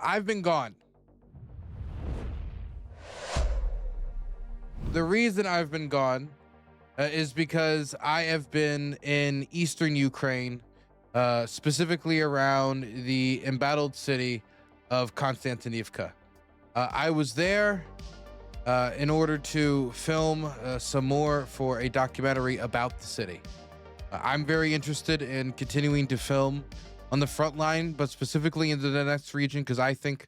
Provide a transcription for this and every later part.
I've been gone. The reason I've been gone is because I have been in eastern Ukraine, specifically around the embattled city of Konstantinivka. I was there in order to film some more for a documentary about the city. I'm very interested in continuing to film on the front line, but specifically in the Donetsk region, because I think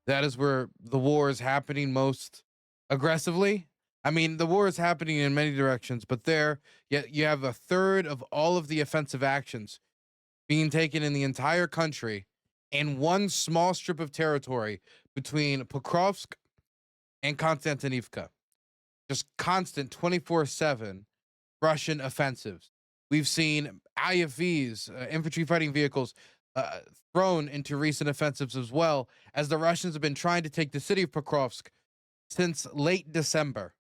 that is where the war is happening most aggressively. I mean, the war is happening in many directions, but there, yet you have a third of all of the offensive actions being taken in the entire country in one small strip of territory between Pokrovsk and Konstantinivka. Just constant 24/7 Russian offensives. We've seen IFVs, infantry fighting vehicles, uh, thrown into recent offensives as well, as the Russians have been trying to take the city of Pokrovsk since late December.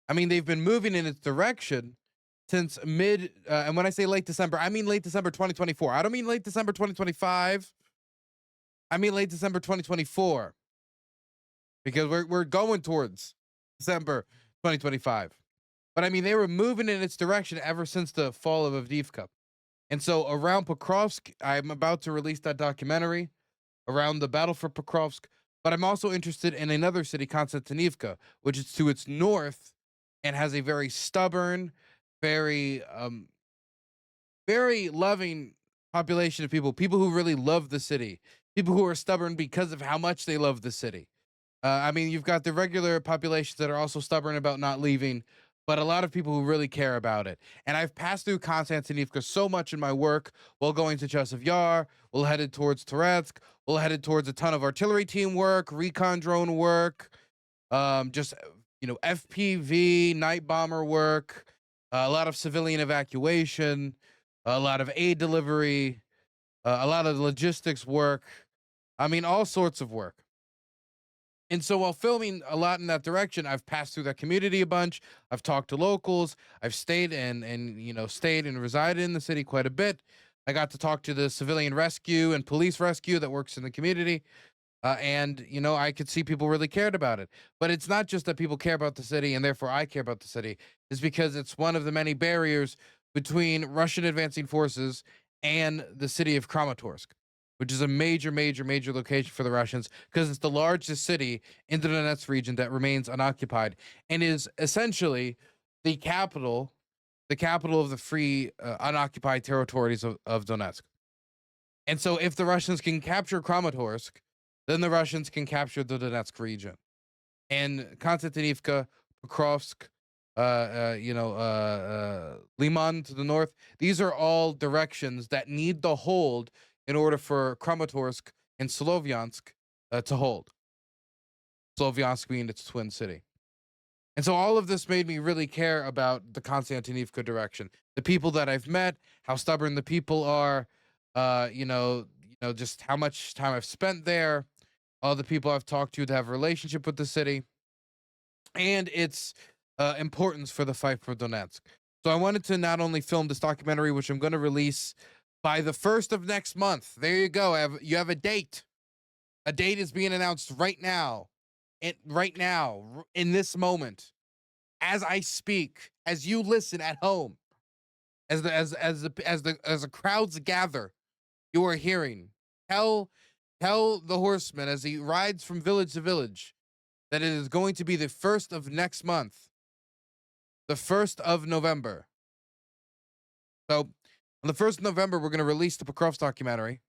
I mean, they've been moving in its direction since and when I say late December, I mean late December 2024. I don't mean late December 2025. I mean late December 2024, because we're going towards December 2025. But I mean, they were moving in its direction ever since the fall of Avdiivka. And so around Pokrovsk, I'm about to release that documentary around the battle for Pokrovsk. But I'm also interested in another city, Konstantinivka, which is to its north and has a very stubborn, very very loving population of people who really love the city, people who are stubborn because of how much they love the city. I mean, you've got the regular populations that are also stubborn about not leaving, but a lot of people who really care about it. And I've passed through Konstantinivka so much in my work while going to Chasiv Yar, we'll headed towards Toretsk, we'll headed towards a ton of artillery team work, recon drone work, just FPV, night bomber work, a lot of civilian evacuation, a lot of aid delivery, a lot of logistics work. I mean, all sorts of work. And so while filming a lot in that direction, I've passed through that community a bunch. I've talked to locals. I've stayed stayed and resided in the city quite a bit. I got to talk to the civilian rescue and police rescue that works in the community. And I could see people really cared about it. But it's not just that people care about the city and therefore I care about the city. It's because it's one of the many barriers between Russian advancing forces and the city of Kramatorsk, which is a major, major, major location for the Russians because it's the largest city in the Donetsk region that remains unoccupied and is essentially the capital, the capital of the free, unoccupied territories of Donetsk. And so if the Russians can capture Kramatorsk, then the Russians can capture the Donetsk region. And Konstantinivka, Pokrovsk, Liman to the north, these are all directions that need to hold in order for Kramatorsk and Slovyansk to hold. Slovyansk being its twin city. And so all of this made me really care about the Konstantinivka direction. The people that I've met, how stubborn the people are, just how much time I've spent there, all the people I've talked to that have a relationship with the city, and its importance for the fight for Donetsk. So I wanted to not only film this documentary, which I'm going to release by the 1st of next month. There you go. You have a date. A date is being announced right now. Right now, in this moment, as I speak, as you listen at home, as the crowds gather, you are hearing. Tell the horseman as he rides from village to village that it is going to be the 1st of next month, the 1st of November. So on the 1st of November, we're going to release the Pokrovsk documentary,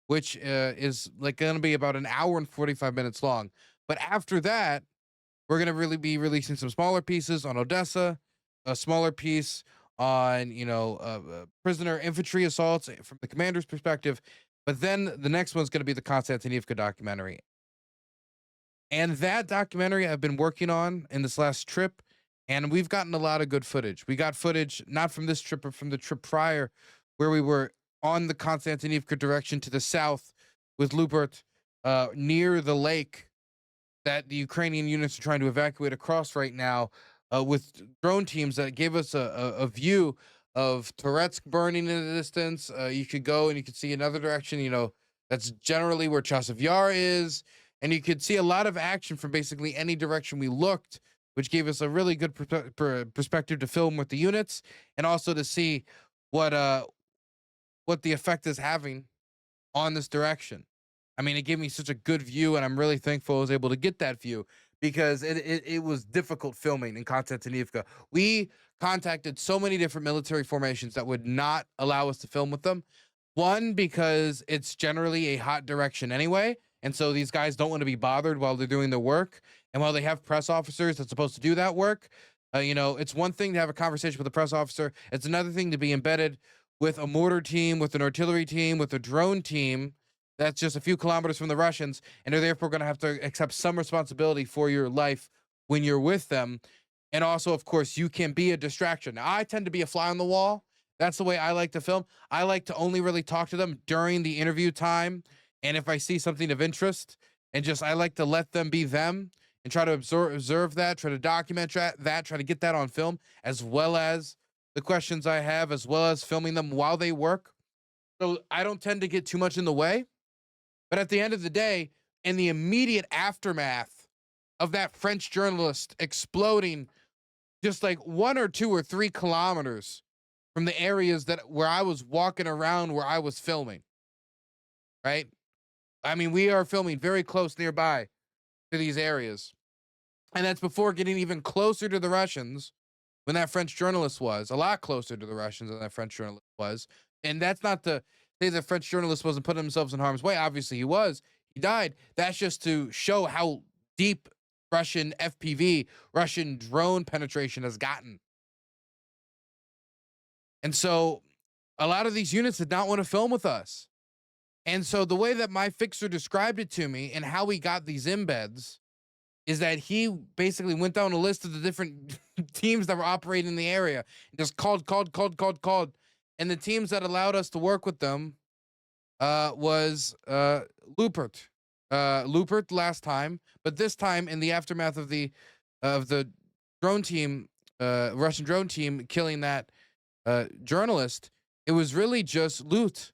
which is like going to be about an hour and 45 minutes long. But after that, we're going to really be releasing some smaller pieces on Odessa, a smaller piece on, prisoner infantry assaults from the commander's perspective. But then the next one's going to be the Konstantinivka documentary. And that documentary I've been working on in this last trip, and we've gotten a lot of good footage. We got footage not from this trip, but from the trip prior, where we were on the Konstantinivka direction to the south with Lubert, near the lake that the Ukrainian units are trying to evacuate across right now, with drone teams that gave us a view of Toretsk burning in the distance. You could go and you could see another direction, That's generally where Chasov Yar is. And you could see a lot of action from basically any direction we looked, which gave us a really good perspective to film with the units and also to see what uh what the effect is having on this direction. I mean, it gave me such a good view, and I'm really thankful I was able to get that view because it was difficult filming in Konstantinivka. We contacted so many different military formations that would not allow us to film with them. One, because it's generally a hot direction anyway, and so these guys don't want to be bothered while they're doing their work. And while they have press officers that's supposed to do that work, it's one thing to have a conversation with a press officer. It's another thing to be embedded with a mortar team, with an artillery team, with a drone team that's just a few kilometers from the Russians, and they're therefore going to have to accept some responsibility for your life when you're with them. And also, of course, you can be a distraction. Now, I tend to be a fly on the wall. That's the way I like to film. I like to only really talk to them during the interview time. And if I see something of interest, and just I like to let them be them and try to observe that, try to document that, try to get that on film, as well as the questions I have, as well as filming them while they work. So I don't tend to get too much in the way. But at the end of the day, in the immediate aftermath of that French journalist exploding just like 1 or 2 or 3 kilometers from the areas that where I was walking around where I was filming, right? I mean, we are filming very close nearby to these areas. And that's before getting even closer to the Russians when that French journalist was, a lot closer to the Russians than that French journalist was. And that's not to say the French journalist wasn't putting himself in harm's way. Obviously, he was. He died. That's just to show how deep Russian FPV, Russian drone penetration has gotten. And so a lot of these units did not want to film with us. And so the way that my fixer described it to me and how we got these embeds is that he basically went down a list of the different teams that were operating in the area and just called. And the teams that allowed us to work with them was Lupert. Lupert last time, but this time in the aftermath of the drone team, Russian drone team killing that journalist, it was really just Lut,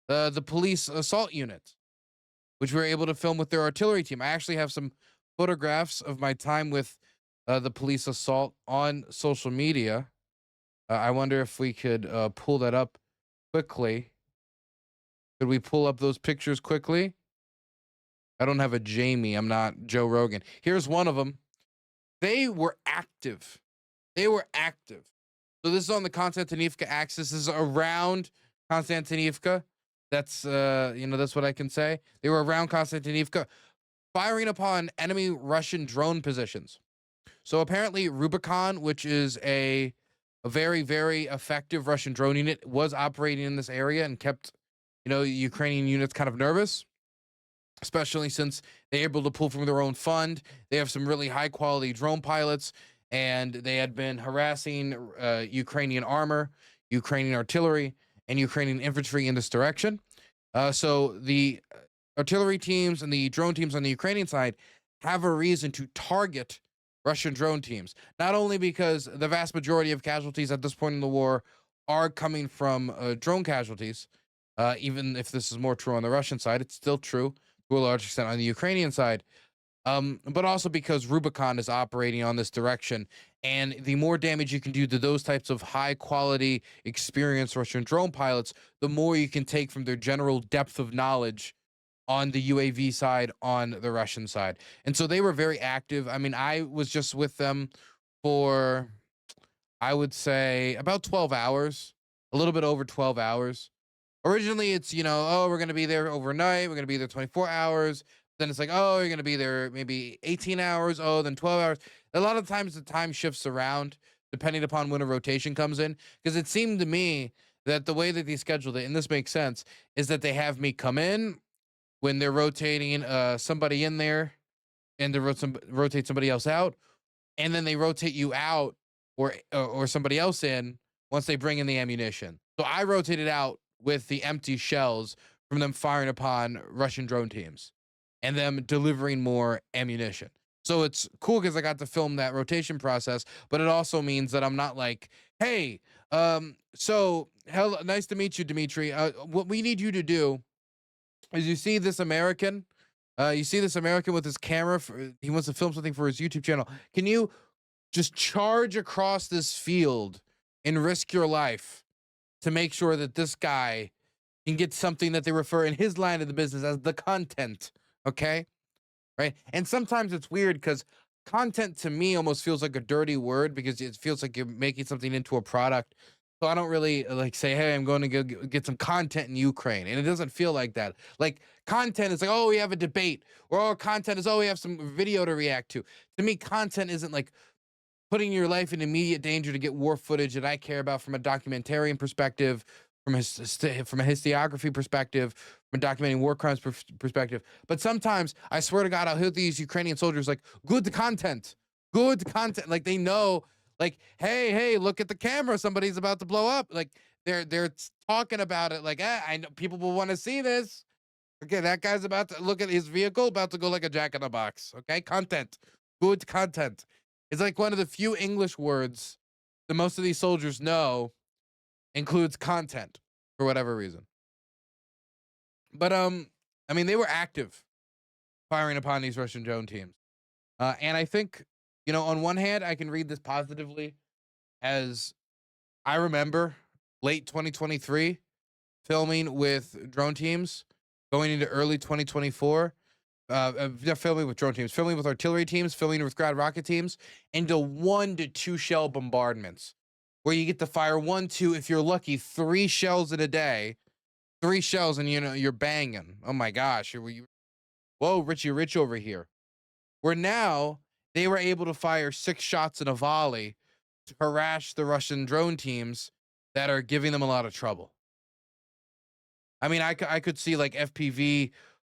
the police assault unit, which we were able to film with their artillery team. I actually have some photographs of my time with the police assault on social media. I wonder if we could pull that up quickly. Could we pull up those pictures quickly? I don't have a Jamie. I'm not Joe Rogan. Here's one of them. They were active. They were active. So this is on the Konstantinivka axis. This is around Konstantinivka. That's that's what I can say. They were around Konstantinivka, firing upon enemy Russian drone positions. So apparently Rubicon, which is a very, very effective Russian drone unit, was operating in this area and kept, Ukrainian units kind of nervous, especially since they're able to pull from their own fund. They have some really high quality drone pilots, and they had been harassing Ukrainian armor, Ukrainian artillery, and Ukrainian infantry in this direction. So the artillery teams and the drone teams on the Ukrainian side have a reason to target Russian drone teams, not only because the vast majority of casualties at this point in the war are coming from drone casualties, even if this is more true on the Russian side, it's still true to a large extent on the Ukrainian side, but also because Rubicon is operating on this direction. And the more damage you can do to those types of high quality, experienced Russian drone pilots, the more you can take from their general depth of knowledge on the UAV side, on the Russian side. And so they were very active. I mean, I was just with them for, I would say, about 12 hours, a little bit over 12 hours. Originally, it's, oh, we're going to be there overnight. We're going to be there 24 hours. Then it's like, oh, you're going to be there maybe 18 hours. Oh, then 12 hours. A lot of times the time shifts around depending upon when a rotation comes in. Because it seemed to me that the way that they scheduled it, and this makes sense, is that they have me come in when they're rotating somebody in there, and they rotate somebody else out, and then they rotate you out or somebody else in once they bring in the ammunition. So I rotated out with the empty shells from them firing upon Russian drone teams and them delivering more ammunition. So it's cool because I got to film that rotation process, but it also means that I'm not like, hey, nice to meet you, Dimitri. What we need you to do is you see this American, with his camera. He wants to film something for his YouTube channel. Can you just charge across this field and risk your life to make sure that this guy can get something that they refer in his line of the business as the content? Okay, right? And sometimes it's weird because content to me almost feels like a dirty word because it feels like you're making something into a product. So I don't really like say, hey, I'm going to go get some content in Ukraine. And it doesn't feel like that. Like content is like, oh, we have a debate. Or oh, content is, oh, we have some video to react to. To me, content isn't like putting your life in immediate danger to get war footage that I care about from a documentarian perspective, from from a historiography perspective, from a documenting war crimes perspective. But sometimes, I swear to God, I'll hear these Ukrainian soldiers like, good content, good content. Like they know, like, hey, look at the camera, somebody's about to blow up. Like they're talking about it like, I know people will want to see this. Okay, that guy's about to look at his vehicle, about to go like a jack in a box. Okay, content, good content. It's like one of the few English words that most of these soldiers know includes content for whatever reason. But I mean, they were active firing upon these Russian drone teams, and I think, on one hand, I can read this positively, as I remember late 2023 filming with drone teams, going into early 2024. Filming with drone teams, filming with artillery teams, filming with ground rocket teams, into 1 to 2 shell bombardments, where you get to fire 1, 2, if you're lucky, 3 shells in a day, 3 shells, and you're banging. Oh my gosh, whoa, Richie Rich over here. Where now they were able to fire 6 shots in a volley to harass the Russian drone teams that are giving them a lot of trouble. I mean, I could see like FPV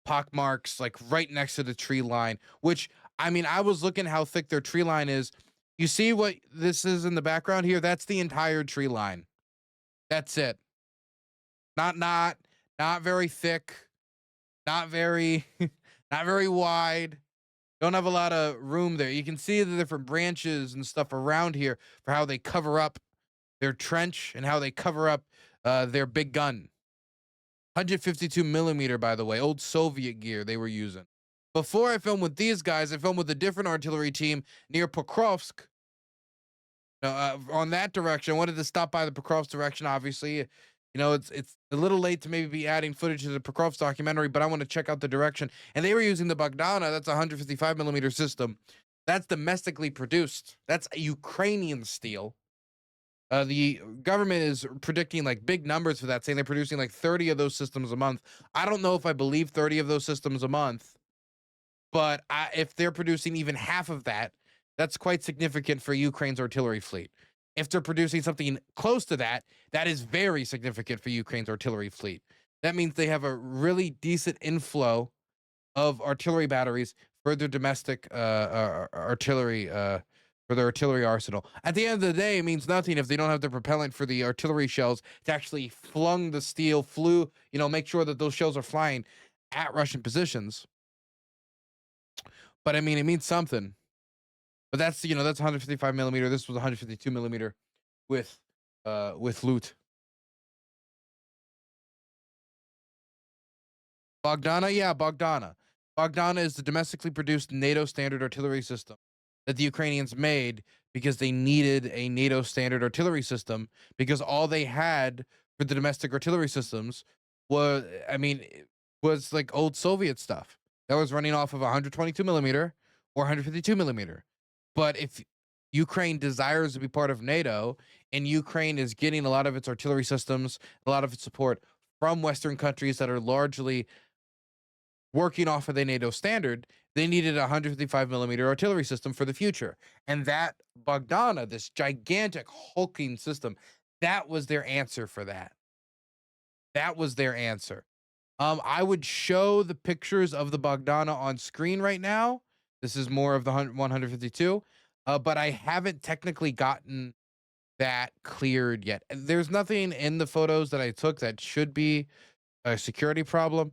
pockmarks like right next to the tree line, which, I mean, I was looking how thick their tree line is. You see what this is in the background here? That's the entire tree line. That's it. Not very thick, not very not very wide. Don't have a lot of room there. You can see the different branches and stuff around here for how they cover up their trench and how they cover up their big gun. 152 millimeter, by the way, old Soviet gear they were using. Before I filmed with these guys, I filmed with a different artillery team near Pokrovsk. On that direction, I wanted to stop by the Pokrovsk direction. Obviously, it's a little late to maybe be adding footage to the Pokrovsk documentary, but I want to check out the direction. And they were using the Bogdana. That's a 155 millimeter system. That's domestically produced. That's a Ukrainian steel. The government is predicting like big numbers for that, saying they're producing like 30 of those systems a month. I don't know if I believe 30 of those systems a month, but if they're producing even half of that, that's quite significant for Ukraine's artillery fleet. If they're producing something close to that, that is very significant for Ukraine's artillery fleet. That means they have a really decent inflow of artillery batteries for their domestic artillery for their artillery arsenal. At the end of the day, it means nothing if they don't have the propellant for the artillery shells to actually flung the steel, make sure that those shells are flying at Russian positions. But I mean, it means something. But that's 155 millimeter. This was 152 millimeter with loot. Bogdana, yeah, Bogdana. Bogdana is the domestically produced NATO standard artillery system that the Ukrainians made because they needed a NATO standard artillery system, because all they had for the domestic artillery systems was like old Soviet stuff that was running off of 122 millimeter or 152 millimeter. But if Ukraine desires to be part of NATO, and Ukraine is getting a lot of its artillery systems, a lot of its support from Western countries that are largely working off of the NATO standard, they needed a 155 millimeter artillery system for the future. And that Bogdana, this gigantic hulking system, that was their answer for that. That was their answer. I would show the pictures of the Bogdana on screen right now. This is more of the 152, but I haven't technically gotten that cleared yet. There's nothing in the photos that I took that should be a security problem,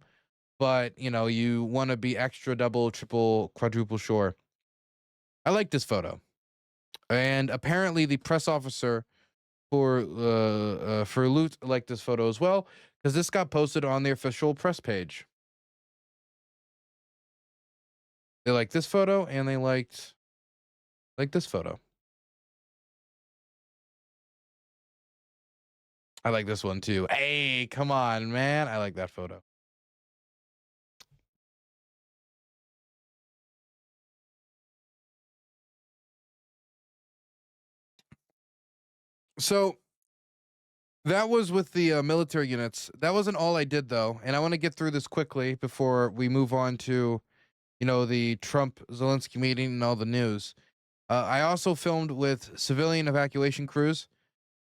but you want to be extra, double, triple, quadruple sure. I like this photo, and apparently the press officer for Loot liked this photo as well, because this got posted on their official press page. They liked this photo and they liked this photo. I like this one too. Hey, come on, man. I like that photo. So that was with the military units. That wasn't all I did though, and I want to get through this quickly before we move on to, the Trump Zelensky meeting and all the news. I also filmed with civilian evacuation crews,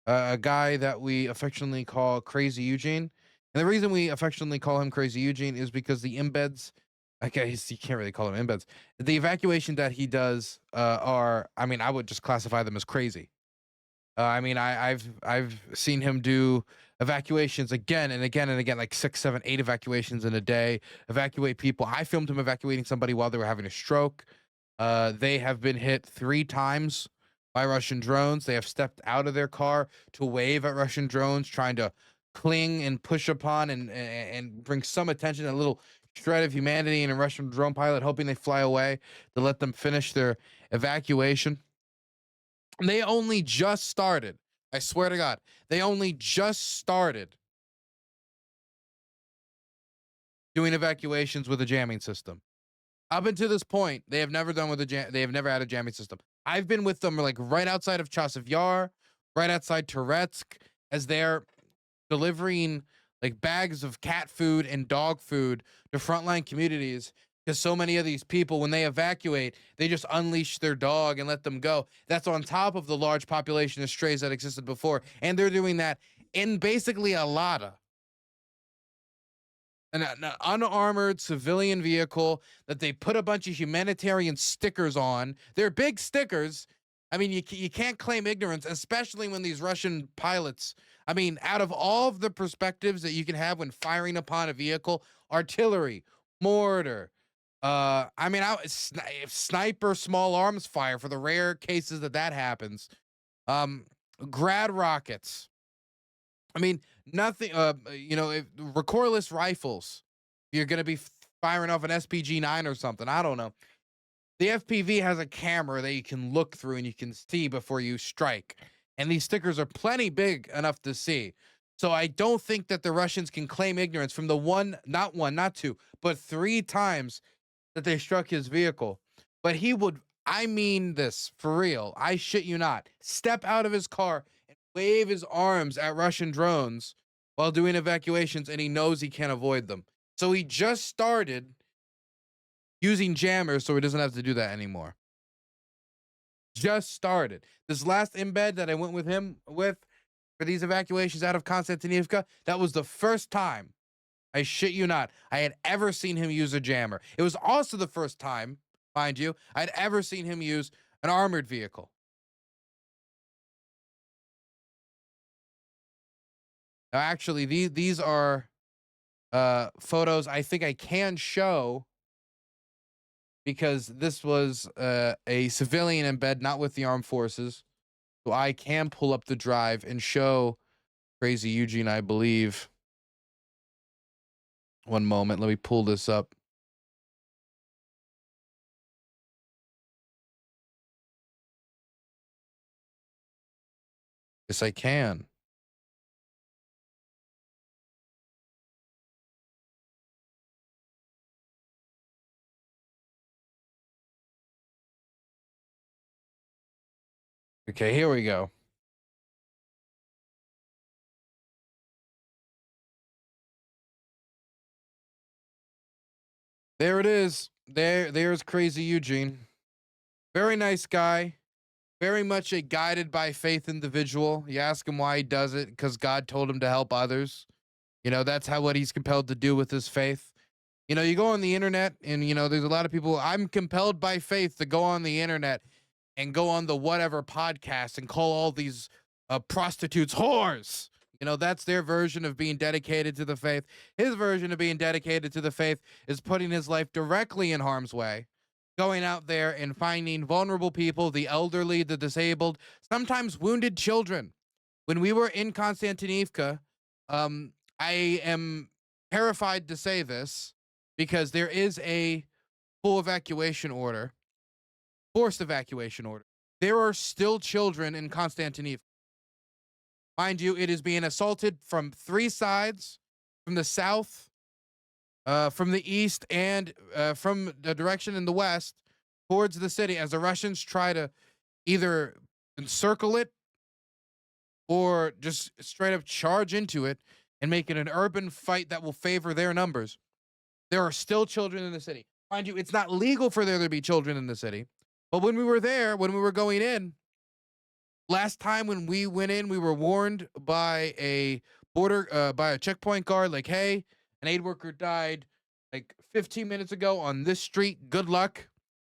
a guy that we affectionately call Crazy Eugene. And the reason we affectionately call him Crazy Eugene is because the embeds, I guess you can't really call them embeds. The evacuation that he does are, I mean, I would just classify them as crazy. I mean, I've seen him do evacuations again and again and again, like 6, 7, 8 evacuations in a day. Evacuate people. I filmed him evacuating somebody while they were having a stroke. They have been hit 3 times by Russian drones. They have stepped out of their car to wave at Russian drones, trying to cling and push upon and bring some attention, a little shred of humanity in a Russian drone pilot, hoping they fly away to let them finish their evacuation. They only just started. I swear to God, they only just started doing evacuations with a jamming system. Up until this point, they have never done with they have never had a jamming system. I've been with them like right outside of Chasiv Yar, right outside Turetsk, as they're delivering like bags of cat food and dog food to frontline communities, because so many of these people, when they evacuate, they just unleash their dog and let them go. That's on top of the large population of strays that existed before, and they're doing that in basically a Lada, an unarmored civilian vehicle that they put a bunch of humanitarian stickers on. They're big stickers. I mean, you can't claim ignorance, especially when these Russian pilots. I mean, out of all of the perspectives that you can have when firing upon a vehicle, artillery, mortar, I mean, sniper, small arms fire for the rare cases that happens. Grad rockets. I mean, nothing. Recoilless rifles. You're gonna be firing off an SPG-9 or something. I don't know. The FPV has a camera that you can look through and you can see before you strike. And these stickers are plenty big enough to see. So I don't think that the Russians can claim ignorance from the one, not two, but 3 times that they struck his vehicle. But he would, I mean this for real, I shit you not, step out of his car and wave his arms at Russian drones while doing evacuations, and he knows he can't avoid them. So he just started using jammers so he doesn't have to do that anymore. Just started. This last embed that I went with him with for these evacuations out of Konstantinivka, that was the first time, I shit you not, I had ever seen him use a jammer. It was also the first time, mind you, I'd ever seen him use an armored vehicle. Now, actually, these are photos I think I can show, because this was a civilian embed, not with the armed forces. So I can pull up the drive and show Crazy Eugene, I believe. One moment, let me pull this up. Yes, I can. Okay, here we go. There it is. There's Crazy Eugene. Very nice guy. Very much a guided by faith individual. You ask him why he does it, because God told him to help others. That's what he's compelled to do with his faith. You go on the internet and, there's a lot of people. I'm compelled by faith to go on the internet and go on the whatever podcast and call all these prostitutes whores. That's their version of being dedicated to the faith. His version of being dedicated to the faith is putting his life directly in harm's way, going out there and finding vulnerable people, the elderly, the disabled, sometimes wounded children. When we were in Konstantinivka, I am terrified to say this, because there is a full evacuation order, forced evacuation order, there are still children in Konstantinivka. Mind you, it is being assaulted from three sides, from the south, from the east, and from the direction in the west towards the city as the Russians try to either encircle it or just straight up charge into it and make it an urban fight that will favor their numbers. There are still children in the city. Mind you, it's not legal for there to be children in the city. But when we were there, when we were going in, last time when we went in, we were warned by a by a checkpoint guard, like, hey, an aid worker died like 15 minutes ago on this street. Good luck.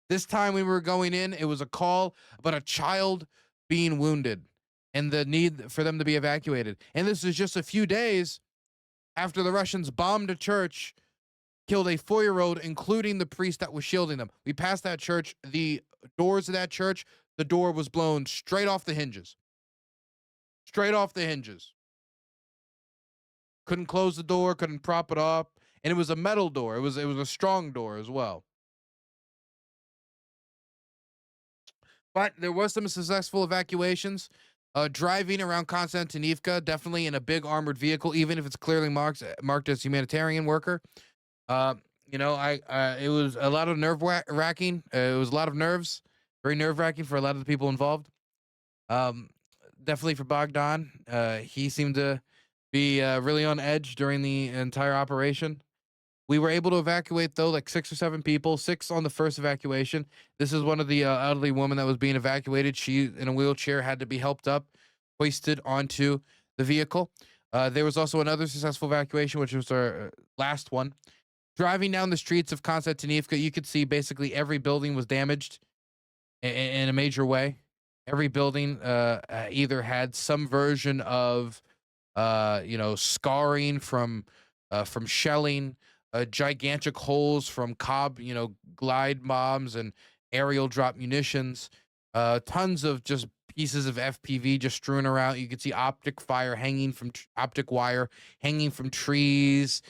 This time we were going in, it was a call about a child being wounded and the need for them to be evacuated. And this is just a few days after the Russians bombed a church, killed a 4-year-old, including the priest that was shielding them. We passed that church, the doors of that church, the door was blown straight off the hinges. Straight off the hinges. Couldn't close the door, couldn't prop it up, and it was a metal door. It was a strong door as well. But there was some successful evacuations. Driving around Konstantinivka, definitely in a big armored vehicle, even if it's clearly marked as humanitarian worker. Uh, it was a lot of nerve-wracking. It was a lot of nerves, very nerve-wracking for a lot of the people involved. Definitely for Bogdan. He seemed to be really on edge during the entire operation. We were able to evacuate, though, like 6 or 7 people, 6 on the first evacuation. This is one of the elderly women that was being evacuated. She, in a wheelchair, had to be helped up, hoisted onto the vehicle. There was also another successful evacuation, which was our last one. Driving down the streets of Konstantinivka, you could see basically every building was damaged in a major way. Every building either had some version of, scarring from shelling, gigantic holes from glide bombs and aerial drop munitions, tons of just pieces of FPV just strewn around. You could see optic wire hanging from trees,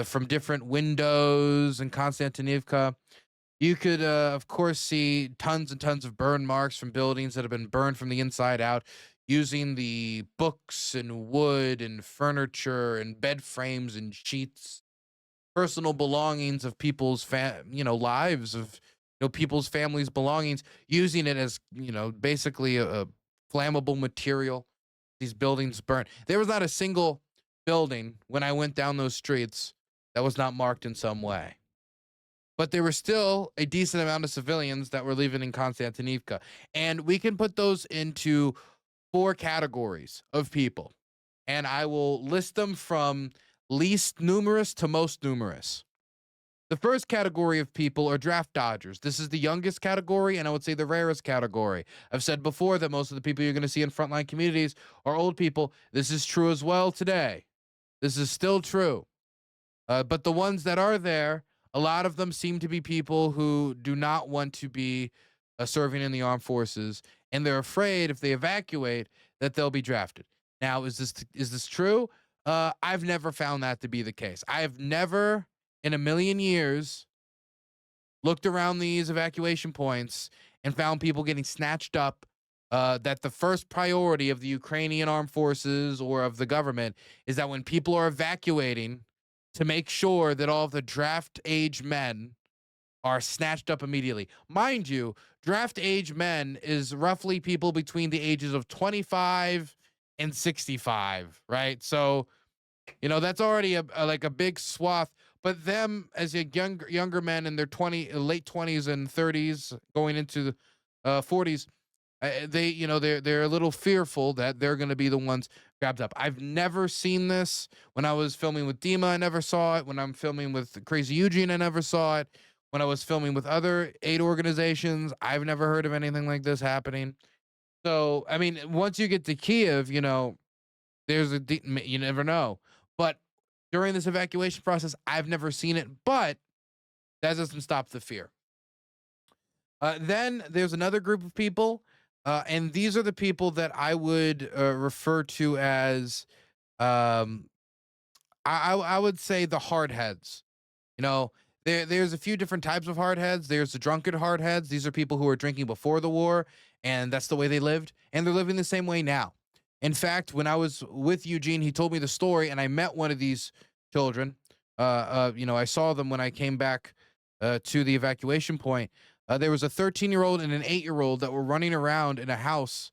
from different windows in Konstantinivka. You could, of course, see tons and tons of burn marks from buildings that have been burned from the inside out, using the books and wood and furniture and bed frames and sheets, personal belongings of people's lives, of people's families' belongings, using it as basically a flammable material. These buildings burnt. There was not a single building when I went down those streets that was not marked in some way. But there were still a decent amount of civilians that were living in Konstantinivka. And we can put those into 4 categories of people. And I will list them from least numerous to most numerous. The first category of people are draft dodgers. This is the youngest category, and I would say the rarest category. I've said before that most of the people you're going to see in frontline communities are old people. This is true as well today. This is still true. But the ones that are there, a lot of them seem to be people who do not want to be serving in the armed forces, and they're afraid if they evacuate that they'll be drafted. Now, is this true? I've never found that to be the case. I have never in a million years looked around these evacuation points and found people getting snatched up, that the first priority of the Ukrainian armed forces or of the government is that when people are evacuating, to make sure that all of the draft age men are snatched up immediately. Mind you, draft age men is roughly people between the ages of 25 and 65, right? So, that's already a big swath. But them as a younger men in their late 20s and 30s, going into the 40s, they're a little fearful that they're going to be the ones grabbed up. I've never seen this. When I was filming with Dima, I never saw it. When I'm filming with Crazy Eugene, I never saw it. When I was filming with other aid organizations, I've never heard of anything like this happening. So, I mean, once you get to Kiev, you never know. But during this evacuation process, I've never seen it, but that doesn't stop the fear. Then there's another group of people, and these are the people that I would refer to as, I would say, the hardheads. There's a few different types of hardheads. There's the drunkard hardheads. These are people who were drinking before the war, and that's the way they lived, and they're living the same way now. In fact, when I was with Eugene, he told me the story, and I met one of these children. I saw them when I came back to the evacuation point. There was a 13-year-old and an 8-year-old that were running around in a house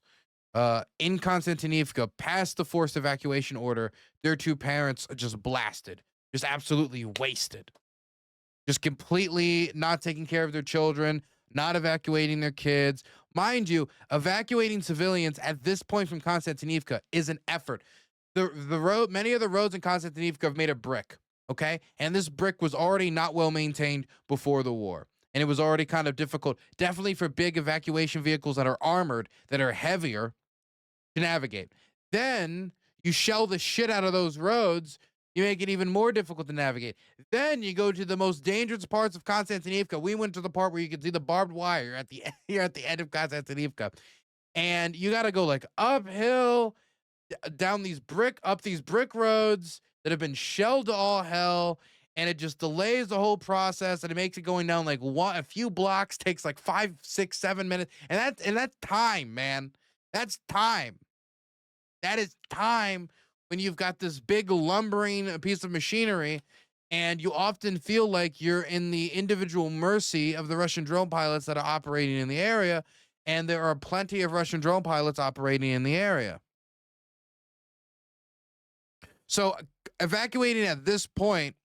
in Konstantinivka past the forced evacuation order. Their two parents just blasted, just absolutely wasted, just completely not taking care of their children, not evacuating their kids. Mind you, evacuating civilians at this point from Konstantinivka is an effort. The road, many of the roads in Konstantinivka have made of brick, okay? And this brick was already not well maintained before the war. And it was already kind of difficult, definitely for big evacuation vehicles that are armored, that are heavier to navigate. Then you shell the shit out of those roads, you make it even more difficult to navigate. Then you go to the most dangerous parts of Konstantinivka. We went to the part where you can see the barbed wire at the here at the end of Konstantinivka. And you got to go like uphill down up these brick roads that have been shelled to all hell, and it just delays the whole process, and it makes it going down like a few blocks takes like 5, 6, 7 minutes, and that's time, man. That's time. That is time when you've got this big lumbering piece of machinery, and you often feel like you're in the individual mercy of the Russian drone pilots that are operating in the area, and there are plenty of Russian drone pilots operating in the area. So evacuating at this point,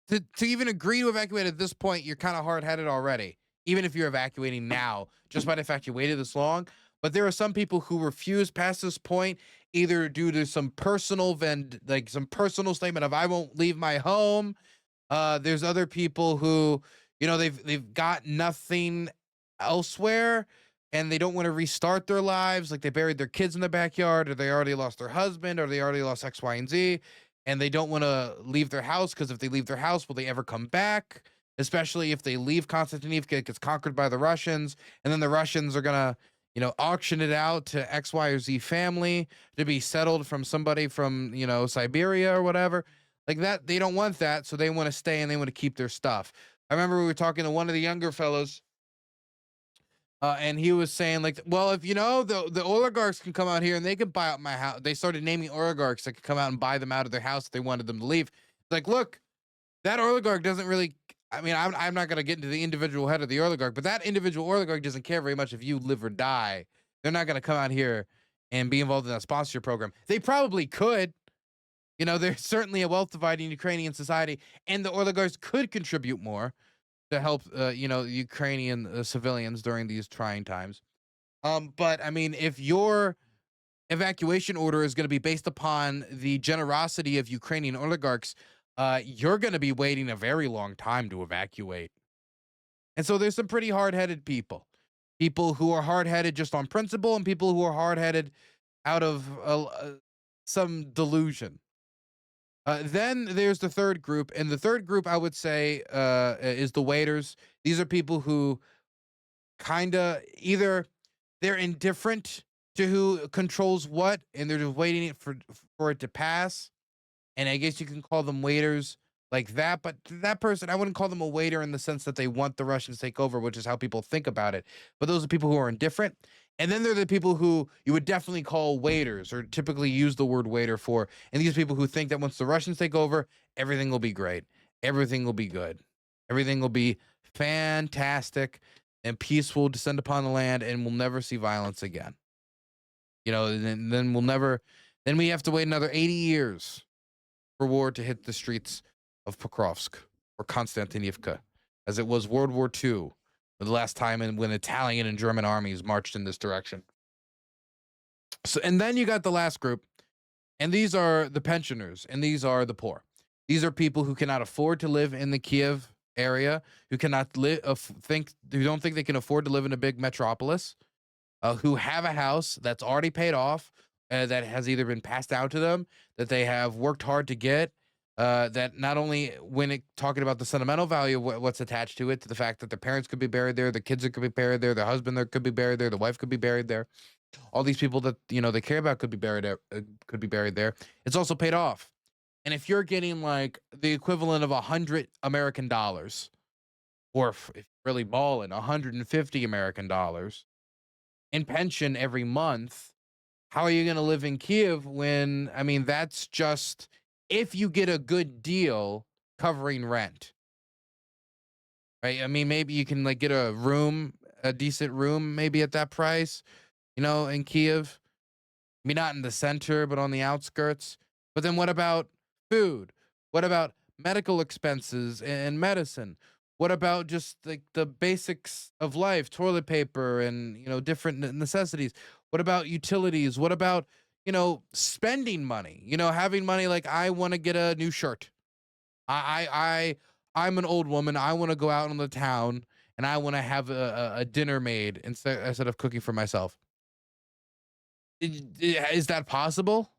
to even agree to evacuate at this point, you're kind of hard-headed already, even if you're evacuating now, just by the fact you waited this long. But there are some people who refuse past this point, either due to some personal some personal statement of I won't leave my home. There's other people who, they've got nothing elsewhere, and they don't want to restart their lives. Like they buried their kids in the backyard, or they already lost their husband, or they already lost X, Y, and Z, and they don't want to leave their house, because if they leave their house, will they ever come back? Especially if they leave Konstantinivka, it gets conquered by the Russians, and then the Russians are gonna auction it out to X, Y, or Z family to be settled from somebody from, Siberia or whatever. Like that, they don't want that, so they want to stay and they want to keep their stuff. I remember we were talking to one of the younger fellows, and he was saying, like, well, if the oligarchs can come out here and they can buy out my house. They started naming oligarchs that could come out and buy them out of their house if they wanted them to leave. Like, look, that oligarch doesn't really. I mean, I'm not going to get into the individual head of the oligarch, but that individual oligarch doesn't care very much if you live or die. They're not going to come out here and be involved in that sponsorship program. They probably could. There's certainly a wealth divide in Ukrainian society, and the oligarchs could contribute more to help, Ukrainian civilians during these trying times. But I mean, if your evacuation order is going to be based upon the generosity of Ukrainian oligarchs, you're going to be waiting a very long time to evacuate. And so there's some pretty hard-headed people who are hard-headed just on principle, and people who are hard-headed out of some delusion. Then there's the third group, and the third group I would say is the waiters. These are people who kind of either they're indifferent to who controls what, and they're just waiting for it to pass. And I guess you can call them waiters like that, but that person, I wouldn't call them a waiter in the sense that they want the Russians to take over, which is how people think about it. But those are people who are indifferent. And then there are the people who you would definitely call waiters, or typically use the word waiter for. And these people who think that once the Russians take over, everything will be great. Everything will be good. Everything will be fantastic, and peace will descend upon the land, and we'll never see violence again. Then we have to wait another 80 years for war to hit the streets of Pokrovsk or Konstantinivka, as it was World War II, the last time when Italian and German armies marched in this direction. So, and then you got the last group, and these are the pensioners, and these are the poor. These are people who cannot afford to live in the Kiev area, who cannot who don't think they can afford to live in a big metropolis, who have a house that's already paid off, that has either been passed out to them, that they have worked hard to get, that not only when talking about the sentimental value of what's attached to it, to the fact that their parents could be buried there, the kids could be buried there, their husband there could be buried there, the wife could be buried there, all these people that they care about could be buried there. It's also paid off. And if you're getting like the equivalent of $100 American, or if really balling, 150 American dollars in pension every month, how are you going to live in Kiev when, I mean, that's just if you get a good deal covering rent, right? I mean, maybe you can like get a room, a decent room, maybe at that price, in Kiev. I mean, not in the center, but on the outskirts. But then what about food? What about medical expenses and medicine? What about just like the basics of life, toilet paper and, different necessities? What about utilities? What about, spending money, having money like I want to get a new shirt. I'm an old woman. I want to go out in the town and I want to have a dinner made instead of cooking for myself. Is that possible?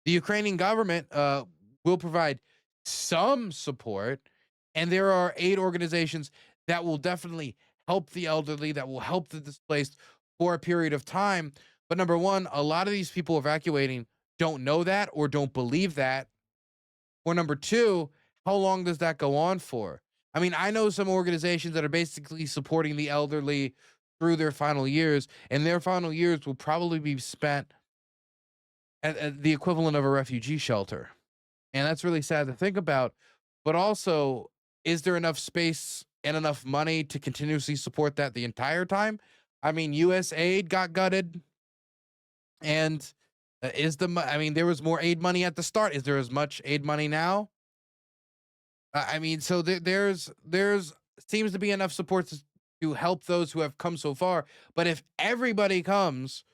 The Ukrainian government will provide some support, and there are aid organizations that will definitely help the elderly, that will help the displaced for a period of time. But number one, a lot of these people evacuating don't know that or don't believe that. Or number two, how long does that go on for? I mean, I know some organizations that are basically supporting the elderly through their final years, and their final years will probably be spent at the equivalent of a refugee shelter. And that's really sad to think about. But also, is there enough space and enough money to continuously support that the entire time? I mean, US aid got gutted. And I mean, there was more aid money at the start. Is there as much aid money now? I mean, so there's seems to be enough support to help those who have come so far. But if everybody comes,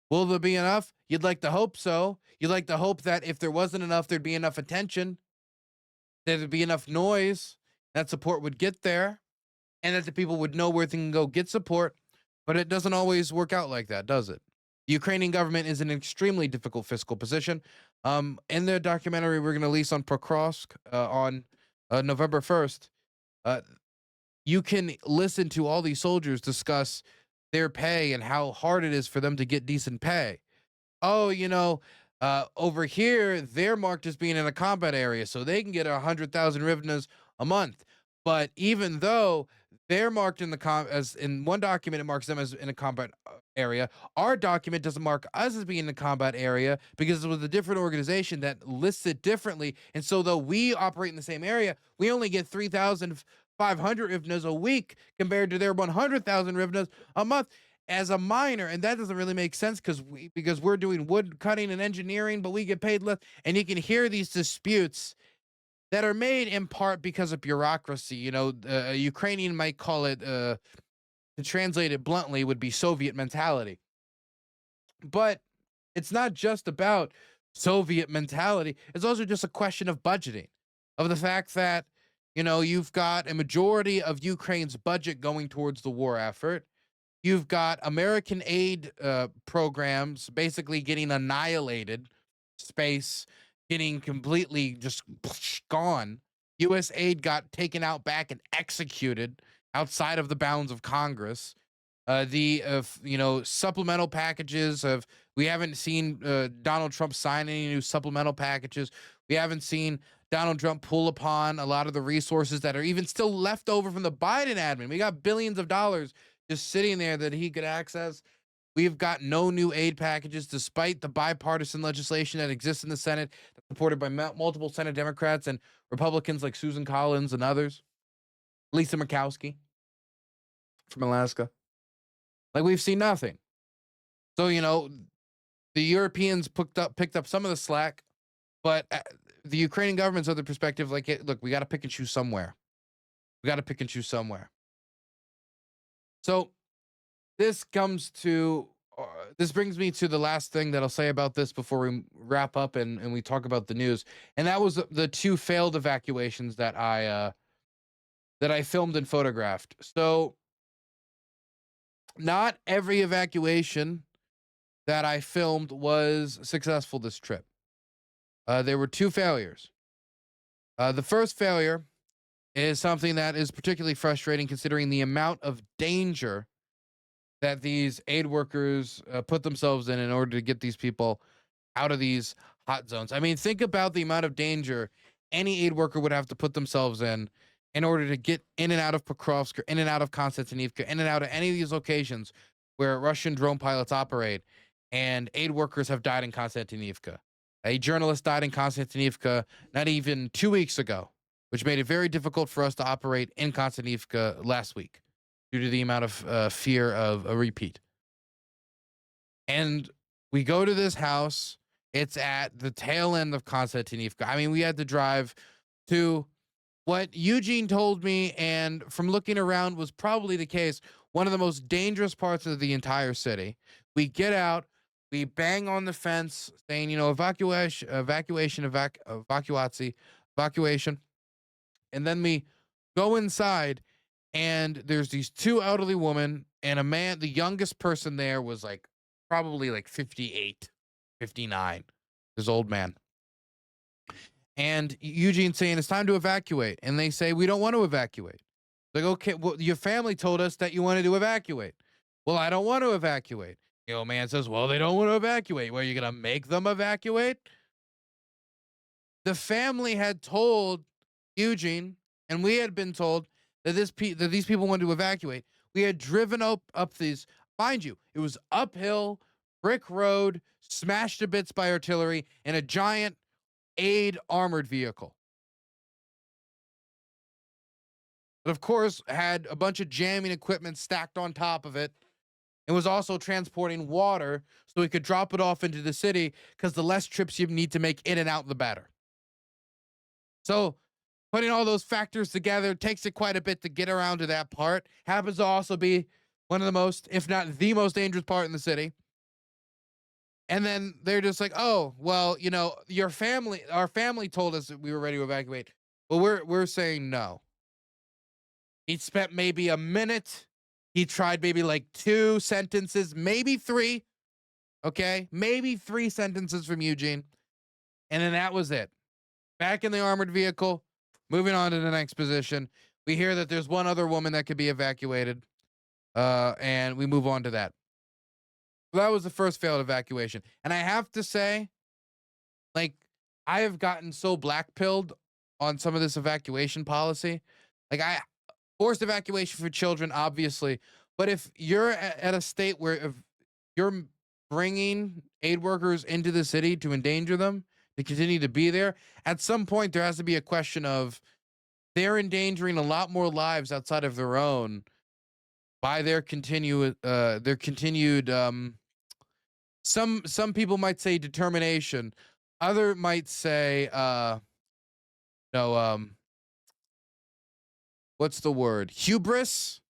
will there be enough? You'd like to hope so. You'd like to hope that if there wasn't enough, there'd be enough attention, there'd be enough noise, that support would get there, and that the people would know where they can go get support. But it doesn't always work out like that, does it? The Ukrainian government is in an extremely difficult fiscal position. In the documentary we're going to release on Prokrovsk on November 1st, uh, you can listen to all these soldiers discuss their pay and how hard it is for them to get decent pay. Oh, over here they're marked as being in a combat area, so they can get 100,000 hryvnias a month. But even though they're marked in as in one document, it marks them as in a combat area. Our document doesn't mark us as being in a combat area because it was a different organization that lists it differently. And so, though we operate in the same area, we only get 3,500 hryvnias a week compared to their 100,000 hryvnias a month as a miner. And that doesn't really make sense because we're doing wood cutting and engineering, but we get paid less. And you can hear these disputes that are made in part because of bureaucracy. A Ukrainian might call it, to translate it bluntly, would be Soviet mentality. But it's not just about Soviet mentality. It's also just a question of budgeting, of the fact that, you've got a majority of Ukraine's budget going towards the war effort. You've got American aid programs basically getting annihilated, space getting completely just gone. U.S. aid got taken out back and executed outside of the bounds of Congress. The supplemental packages of we haven't seen Donald Trump sign any new supplemental packages. We haven't seen Donald Trump pull upon a lot of the resources that are even still left over from the Biden admin. We got billions of dollars just sitting there that he could access. We've got no new aid packages, despite the bipartisan legislation that exists in the Senate, supported by multiple Senate Democrats and Republicans like Susan Collins and others. Lisa Murkowski from Alaska. Like, we've seen nothing. So, the Europeans picked up some of the slack, but the Ukrainian government's other perspective, like, look, we got to pick and choose somewhere. So this brings me to the last thing that I'll say about this before we wrap up and we talk about the news. And that was the two failed evacuations that I filmed and photographed. So not every evacuation that I filmed was successful this trip. There were two failures. The first failure is something that is particularly frustrating considering the amount of danger that these aid workers put themselves in order to get these people out of these hot zones. I mean, think about the amount of danger any aid worker would have to put themselves in order to get in and out of Pokrovsk or in and out of Konstantinivka, in and out of any of these locations where Russian drone pilots operate. And aid workers have died in Konstantinivka. A journalist died in Konstantinivka not even 2 weeks ago, which made it very difficult for us to operate in Konstantinivka last week due to the amount of fear of a repeat. And we go to this house. It's at the tail end of Konstantinivka. I mean, we had to drive to what Eugene told me, and from looking around was probably the case, one of the most dangerous parts of the entire city. We get out, we bang on the fence saying, evacuation. And then we go inside, and there's these two elderly women and a man. The youngest person there was like probably like 58, 59, this old man. And Eugene saying it's time to evacuate. And they say, we don't want to evacuate. Like, okay, well, your family told us that you wanted to evacuate. Well, I don't want to evacuate. The old man says, well, they don't want to evacuate. Well, are you going to make them evacuate? The family had told Eugene, and we had been told that these people wanted to evacuate. We had driven up these, mind you, it was uphill, brick road, smashed to bits by artillery, and a giant aid armored vehicle. But of course, had a bunch of jamming equipment stacked on top of it, and was also transporting water so we could drop it off into the city, because the less trips you need to make in and out, the better. So putting all those factors together takes it quite a bit to get around to that part. Happens to also be one of the most, if not the most dangerous part in the city. And then they're just like, oh, well, our family told us that we were ready to evacuate. Well, we're saying no. He spent maybe a minute. He tried maybe like 2 sentences, maybe 3. Okay. Maybe 3 sentences from Eugene. And then that was it. Back in the armored vehicle, moving on to the next position. We hear that there's one other woman that could be evacuated. And we move on to that. That was the first failed evacuation. And I have to say, like, I have gotten so black-pilled on some of this evacuation policy. Like, forced evacuation for children, obviously. But if you're at a state where if you're bringing aid workers into the city to endanger them, to continue to be there, at some point there has to be a question of they're endangering a lot more lives outside of their own by their continued some people might say determination, other might say no what's the word, hubris,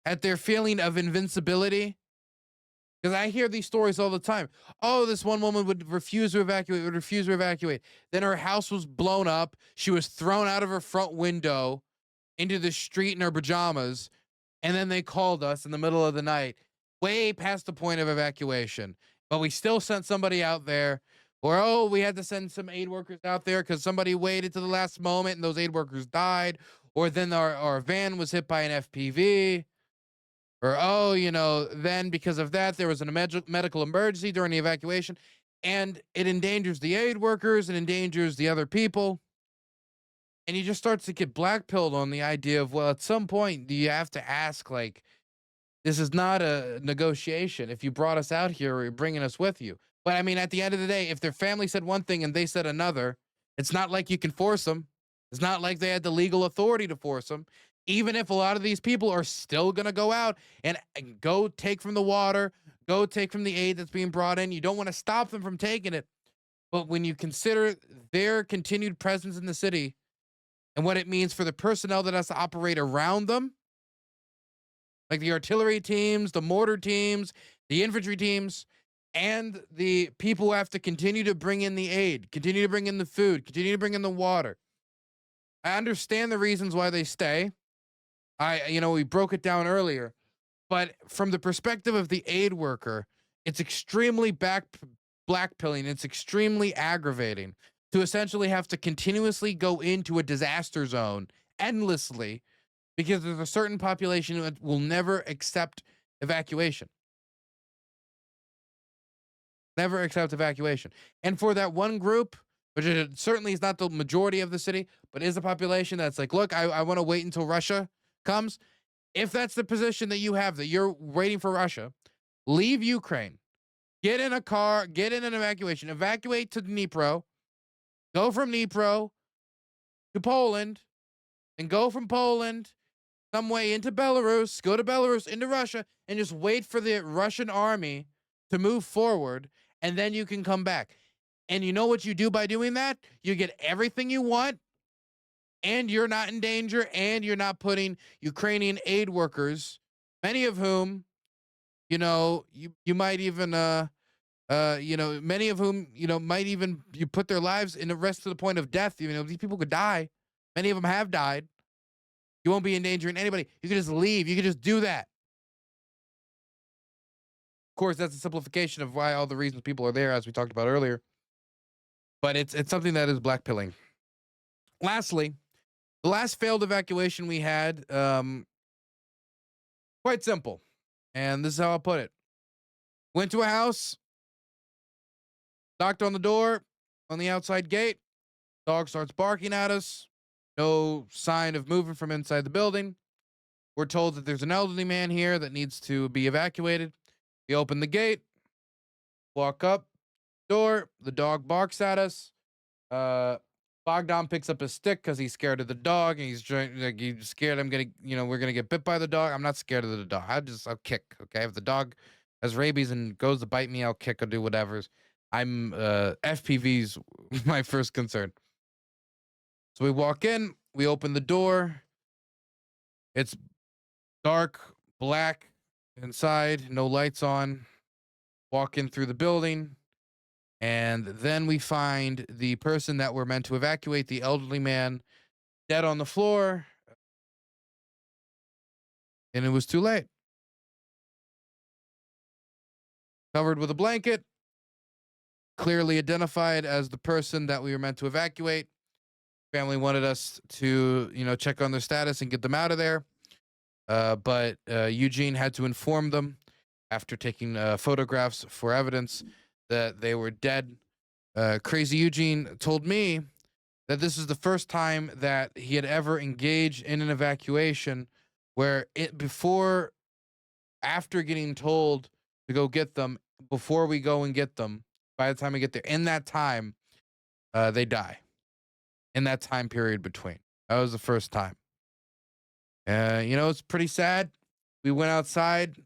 at their feeling of invincibility. Because I hear these stories all the time. Oh, this one woman would refuse to evacuate. Then her house was blown up. She was thrown out of her front window into the street in her pajamas. And then they called us in the middle of the night, way past the point of evacuation. But we still sent somebody out there. Or, oh, we had to send some aid workers out there because somebody waited to the last moment and those aid workers died. Or then our van was hit by an FPV. Or, oh, then because of that, there was a medical emergency during the evacuation, and it endangers the aid workers and endangers the other people. And you just start to get blackpilled on the idea of, well, at some point, do you have to ask, like, this is not a negotiation. If you brought us out here, you're bringing us with you. But I mean, at the end of the day, if their family said one thing and they said another, it's not like you can force them. It's not like they had the legal authority to force them. Even if a lot of these people are still going to go out and go take from the water, go take from the aid that's being brought in, you don't want to stop them from taking it. But when you consider their continued presence in the city and what it means for the personnel that has to operate around them, like the artillery teams, the mortar teams, the infantry teams, and the people who have to continue to bring in the aid, continue to bring in the food, continue to bring in the water. I understand the reasons why they stay. We broke it down earlier, but from the perspective of the aid worker, it's extremely blackpilling. It's extremely aggravating to essentially have to continuously go into a disaster zone endlessly because there's a certain population that will never accept evacuation. Never accept evacuation. And for that one group, which certainly is not the majority of the city, but is a population that's like, look, I want to wait until Russia comes. If that's the position that you have, that you're waiting for Russia, leave Ukraine. Get in a car, get in an evacuation, evacuate to Dnipro, go from Dnipro to Poland, and go from Poland some way into Belarus, go to Belarus, into Russia, and just wait for the Russian army to move forward, and then you can come back. And you know what you do by doing that? You get everything you want, and you're not in danger, and you're not putting Ukrainian aid workers, many of whom, you might even many of whom, might even you put their lives in the rest to the point of death. These people could die. Many of them have died. You won't be endangering anybody. You can just leave. You can just do that. Of course, that's a simplification of why all the reasons people are there, as we talked about earlier. But it's something that is blackpilling. Lastly, the last failed evacuation we had, quite simple. And this is how I'll put it. Went to a house, knocked on the door, on the outside gate. Dog starts barking at us. No sign of moving from inside the building. We're told that there's an elderly man here that needs to be evacuated. We open the gate, walk up, door. The dog barks at us. Bogdan picks up his stick because he's scared of the dog, and he's scared we're gonna get bit by the dog. I'm not scared of the dog. I'll kick. Okay, if the dog has rabies and goes to bite me, I'll kick or do whatever. FPV's my first concern. So we walk in, we open the door. It's dark, black inside, no lights on. Walk in through the building, and then we find the person that we're meant to evacuate, the elderly man, dead on the floor. And it was too late. Covered with a blanket, clearly identified as the person that we were meant to evacuate. Family wanted us to, check on their status and get them out of there. But Eugene had to inform them after taking photographs for evidence that they were dead. Crazy Eugene told me that this is the first time that he had ever engaged in an evacuation where after getting told to go get them, before we go and get them, by the time we get there, in that time, they die. In that time period between. That was the first time. It's pretty sad. We went outside.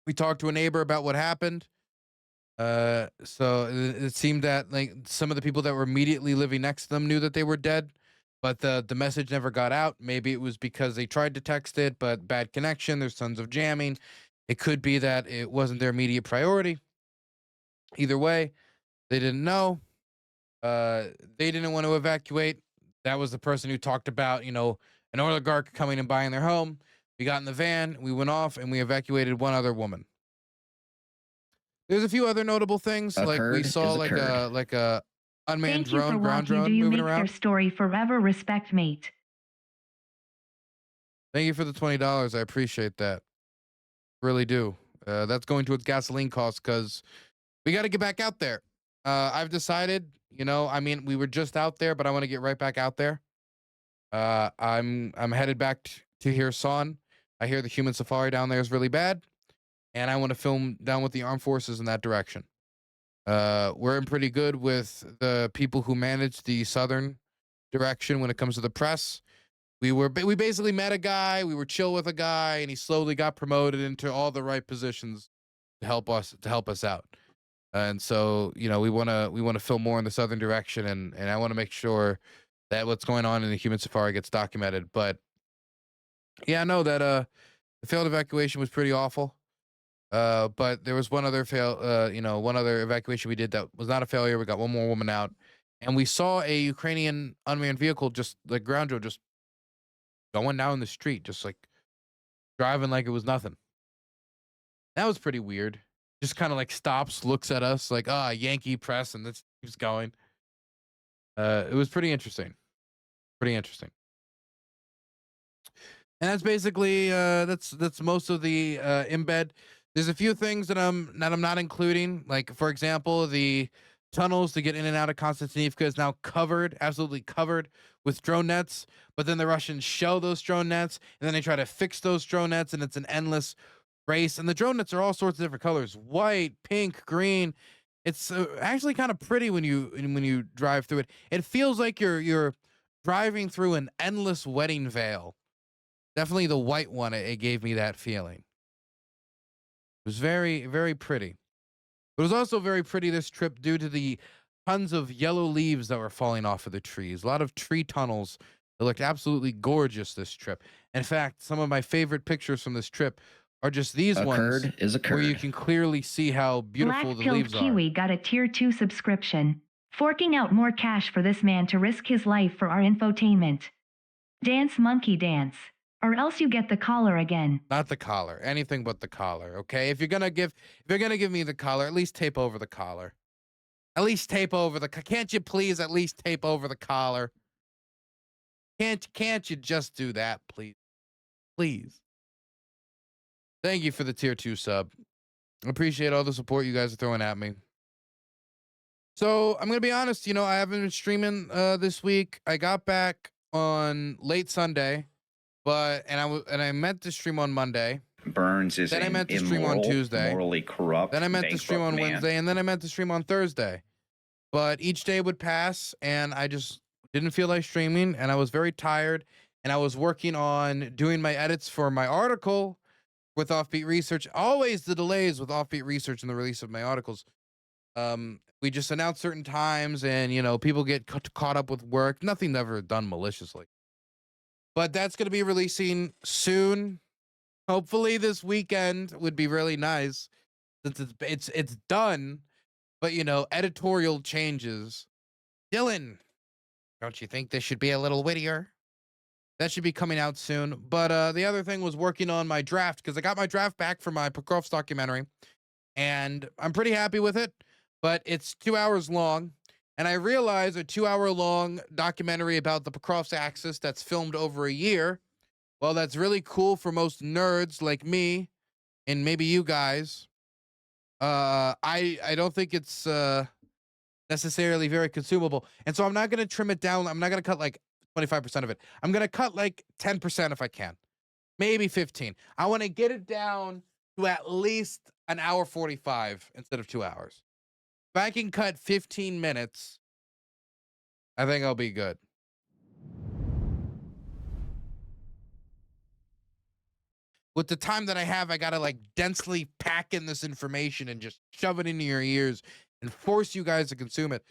We talked to a neighbor about what happened. So it seemed that some of the people that were immediately living next to them knew that they were dead, but the message never got out. Maybe it was because they tried to text it, but bad connection. There's tons of jamming. It could be that it wasn't their immediate priority. Either way, they didn't know. They didn't want to evacuate. That was the person who talked about, an oligarch coming and buying their home. We got in the van, we went off, and we evacuated one other woman. There's a few other notable things, like we saw like a unmanned drone, ground drone moving around. Their story forever, respect, mate. Thank you for the $20. I appreciate that. Really do. That's going towards gasoline costs because we got to get back out there. I've decided, we were just out there, but I want to get right back out there. I'm headed back to Kherson. I hear the human safari down there is really bad, and I want to film down with the armed forces in that direction. We're in pretty good with the people who manage the southern direction when it comes to the press. We basically met a guy. We were chill with a guy, and he slowly got promoted into all the right positions to help us out. And so, we want to film more in the southern direction, and I want to make sure that what's going on in the human safari gets documented. But yeah, I know that the failed evacuation was pretty awful. But there was one other one other evacuation we did that was not a failure. We got one more woman out, and we saw a Ukrainian unmanned vehicle, just like ground drone, just going down the street, just like driving like it was nothing. That was pretty weird. Just kind of like stops, looks at us like, Yankee press, and this keeps going. It was pretty interesting. Pretty interesting. And that's basically that's most of the embed. There's a few things that I'm not including, like for example, the tunnels to get in and out of Konstantinivka is now covered, absolutely covered with drone nets. But then the Russians shell those drone nets, and then they try to fix those drone nets, and it's an endless race. And the drone nets are all sorts of different colors: white, pink, green. It's actually kind of pretty when you drive through it. It feels like you're driving through an endless wedding veil. Definitely the white one. It gave me that feeling. It was very, very pretty. It was also very pretty this trip due to the tons of yellow leaves that were falling off of the trees. A lot of tree tunnels that looked absolutely gorgeous this trip. In fact, some of my favorite pictures from this trip are just these ones where you can clearly see how beautiful the Black-pilled leaves are. Kiwi got a tier 2 subscription, forking out more cash for this man to risk his life for our infotainment. Dance monkey dance, or else you get the collar again. Not the collar, anything but the collar. Okay, if you're gonna give me the collar, at least tape over the collar. At least tape over the. Can't you please at least tape over the collar? Can't you just do that, please? Please. Thank you for the tier 2 sub. Appreciate all the support you guys are throwing at me. So I'm gonna be honest. I haven't been streaming this week. I got back on late Sunday, and I meant to stream on Monday. Burns is then I meant to stream on Tuesday. Morally corrupt. Then I meant to stream on Wednesday, and then I meant to stream on Thursday. But each day would pass, and I just didn't feel like streaming, and I was very tired, and I was working on doing my edits for my article with Offbeat Research. Always the delays with Offbeat Research and the release of my articles. We just announce certain times, and people get caught up with work. Nothing ever done maliciously. But that's going to be releasing soon. Hopefully this weekend would be really nice. It's done, but editorial changes. Dylan, don't you think this should be a little wittier? That should be coming out soon. But the other thing was working on my draft, because I got my draft back for my Pokrov's documentary, and I'm pretty happy with it. But it's 2 hours long, and I realize a 2-hour-long documentary about the Pokrov's Axis that's filmed over a year, well, that's really cool for most nerds like me and maybe you guys. I don't think it's necessarily very consumable, and so I'm not gonna trim it down. I'm not gonna cut like 25% of it. I'm gonna cut like 10% if I can, maybe 15. I want to get it down to at least an hour 45 instead of 2 hours. If I can cut 15 minutes, I think I'll be good. With the time that I have, I gotta like densely pack in this information and just shove it into your ears and force you guys to consume it.